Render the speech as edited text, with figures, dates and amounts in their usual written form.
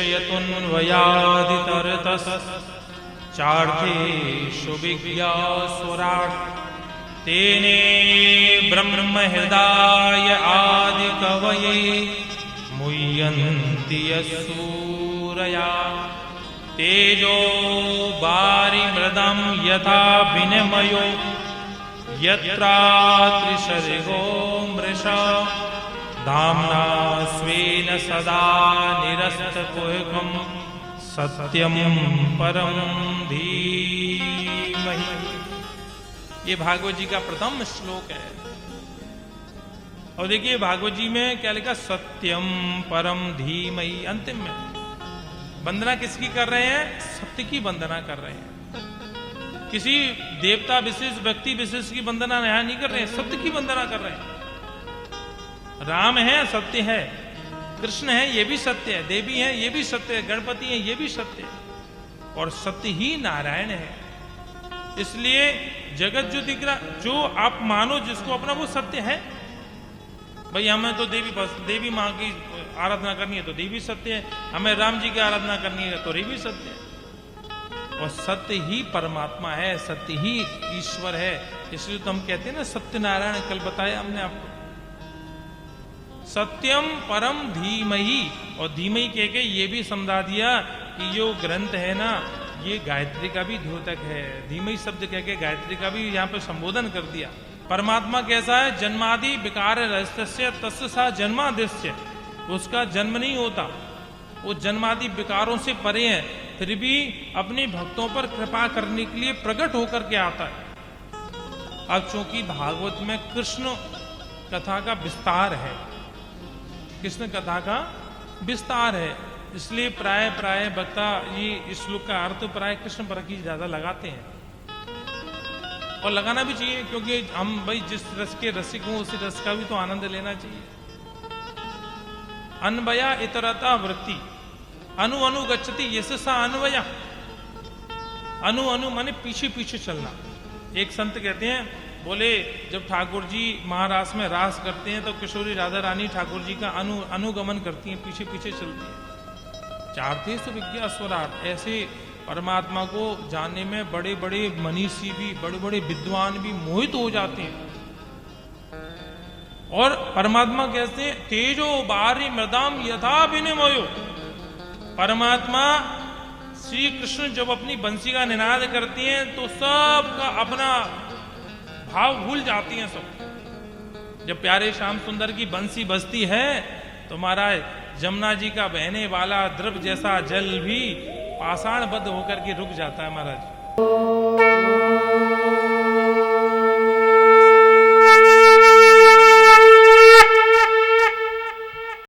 विषयतुन्वयादितरतस् चार्थेषु विज्ञासुराट् तेने ब्रह्महृदाय आदिकवये मुह्यन्ति यस्सूरया तेजो वारिमृदं यथा विनिमयो यत्रा त्रिसर्गो मृषा धाम्ना स्वेन सदा निरस्तकुहकं सत्यं परं धीमहि। ये भागवत जी का प्रथम श्लोक है। और देखिए भागवत जी में क्या लिखा, सत्यम परम धीमहि। अंतिम में वंदना किसकी कर रहे हैं? सत्य की वंदना कर रहे हैं। किसी देवता विशेष व्यक्ति विशेष की वंदना यहाँ नहीं कर रहे हैं, सत्य की वंदना कर रहे हैं। राम है, सत्य है। कृष्ण है, ये भी सत्य है। देवी है, ये भी सत्य है। गणपति है, ये भी सत्य है। और सत्य ही नारायण है। इसलिए जगत जो दिख रहा, जो आप मानो जिसको अपना, वो सत्य है। भाई हमें तो देवी माँ की आराधना करनी है तो देवी सत्य है, हमें राम जी की आराधना करनी है तो देवी सत्य है। और सत्य ही परमात्मा है, सत्य ही ईश्वर है। इसलिए तो हम कहते हैं ना सत्यनारायण, कल बताया हमने आपको। सत्यम परम धीमहि। और धीमहि कह के ये भी समझा दिया कि जो ग्रंथ है ना, ये गायत्री का भी द्योतक है। धीमहि शब्द कह के गायत्री का भी यहाँ पे संबोधन कर दिया। परमात्मा कैसा है? जन्मादि विकार रहस्य तस्य सा जन्मादिश्य। उसका जन्म नहीं होता, वो जन्मादि विकारों से परे है, फिर भी अपने भक्तों पर कृपा करने के लिए प्रकट होकर के आता है। अब चूंकि भागवत में कृष्ण कथा का विस्तार है, कृष्ण कथा का विस्तार है, इसलिए प्राय वक्ता ये श्लोक का अर्थ प्राय कृष्ण पर ही ज्यादा लगाते हैं। और लगाना भी चाहिए, क्योंकि हम भाई जिस रस के रसिक हों उसी रस का भी तो आनंद लेना चाहिए। अन्वया इतरता वृत्ति अनु अनु गच्छति यशसा अन्वया। अनु अनु माने पीछे पीछे चलना। एक संत कहते हैं, बोले जब ठाकुर जी महारास में रास करते हैं तो किशोरी राधा रानी ठाकुर जी का अनुगमन करती हैं, पीछे पीछे चलती हैं। चार्थेषु विज्ञासुराट्। ऐसे परमात्मा को जानने में बड़े बड़े मनीषी भी, बड़े बड़े विद्वान भी मोहित हो जाते हैं। और परमात्मा कहते हैं तेजो बारी मृदाम यथा विनिमयो। परमात्मा श्री कृष्ण जब अपनी बंसी का निनाद करती हैं तो सबका अपना भाव भूल जाती हैं सब। जब प्यारे श्याम सुंदर की बंसी बजती है तो महाराज जमुना जी का बहने वाला द्रव जैसा जल भी पाषाणबद्ध होकर के रुक जाता है महाराज।